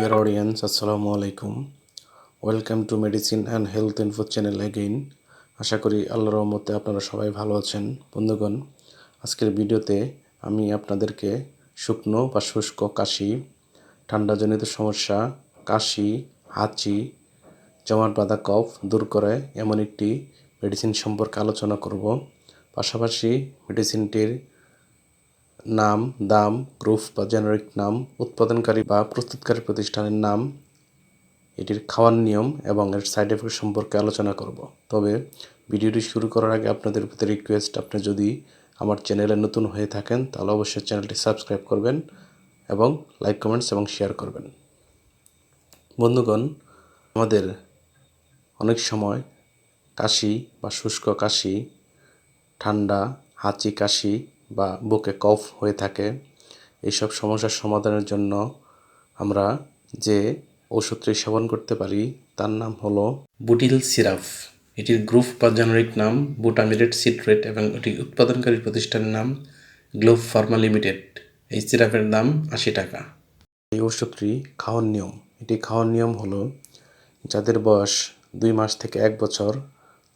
Dear audience, Assalamu alaikum. Welcome to Medicine and Health Info channel again. আশা করি আল্লাহর রহমতে আপনারা সবাই ভালো আছেন। বন্ধুগণ, আজকের ভিডিওতে আমি আপনাদেরকে শুকনো বা শুষ্ক কাশি, ঠান্ডাজনিত সমস্যা, কাশি, হাঁচি, জমাট বাঁধা কফ দূর করে এমন একটি মেডিসিন সম্পর্কে আলোচনা করব। পাশাপাশি মেডিসিনটির নাম, দাম, গ্রুপ বা জেনারিক নাম, উৎপাদনকারী বা প্রস্তুতকারী প্রতিষ্ঠানের নাম, এটির খাওয়ার নিয়ম এবং এর সাইড এফেক্ট সম্পর্কে আলোচনা করব। তবে ভিডিওটি শুরু করার আগে আপনাদের প্রতি রিকোয়েস্ট, আপনি যদি আমার চ্যানেলে নতুন হয়ে থাকেন তাহলে অবশ্যই চ্যানেলটি সাবস্ক্রাইব করবেন এবং লাইক, কমেন্টস এবং শেয়ার করবেন। বন্ধুগণ, আমাদের অনেক সময় কাশি বা শুষ্ক কাশি, ঠান্ডা, হাঁচি, কাশি বা বুকে কফ হয়ে থাকে। এইসব সমস্যার সমাধানের জন্য আমরা যে ওষুধটি সেবন করতে পারি তার নাম হলো বুটিল সিরাপ। এটির গ্রুপ বা জেনারিক নাম বুটামিরেট সিট্রেট এবং এটি উৎপাদনকারী প্রতিষ্ঠানের নাম গ্লোব ফার্মা লিমিটেড। এই সিরাপের দাম 80 টাকা। এই ওষুধটি খাওয়ার নিয়ম, এটি খাওয়ার নিয়ম হলো যাদের বয়স 2 মাস থেকে 1 বছর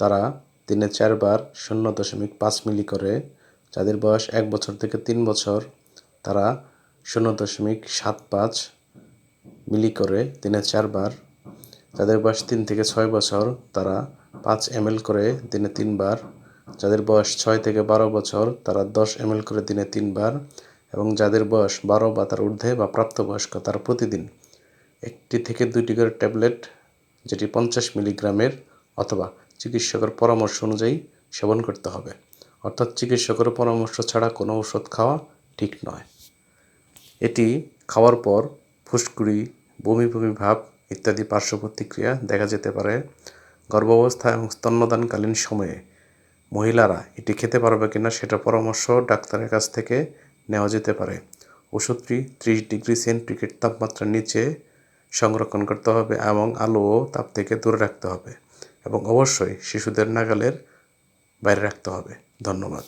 তারা দিনে 4 বার 0.5 মিলি করে, যাদের বয়স 1 বছর থেকে 3 বছর তারা 0.75 মিলি করে দিনে 4 বার, যাদের বয়স 3 থেকে 6 বছর তারা 5 ml করে দিনে 3 বার, যাদের বয়স 6 থেকে 12 বছর তারা 10 ml করে দিনে 3 বার এবং যাদের বয়স 12 বা তার ঊর্ধ্বে বা প্রাপ্তবয়স্ক তারা প্রতিদিন 1 থেকে 2টি করে ট্যাবলেট, যেটি 50 মিলিগ্রামের অথবা চিকিৎসকের পরামর্শ অনুযায়ী সেবন করতে হবে। অর্থাৎ চিকিৎসকের পরামর্শ ছাড়া কোনো ওষুধ খাওয়া ঠিক নয়। এটি খাওয়ার পর ফুসকুড়ি, বমি বমি ভাব ইত্যাদি পার্শ্ব প্রতিক্রিয়া দেখা যেতে পারে। গর্ভাবস্থা এবং স্তন্যদানকালীন সময়ে মহিলারা এটি খেতে পারবে কিনা সেটা পরামর্শ ডাক্তারের কাছ থেকে নেওয়া যেতে পারে। ওষুধটি 30 ডিগ্রি সেন্টিগ্রেড তাপমাত্রার নিচে সংরক্ষণ করতে হবে এবং আলো ও তাপ থেকে দূরে রাখতে হবে এবং অবশ্যই শিশুদের নাগালের বাইরে রাখতে হবে। ধন্যবাদ।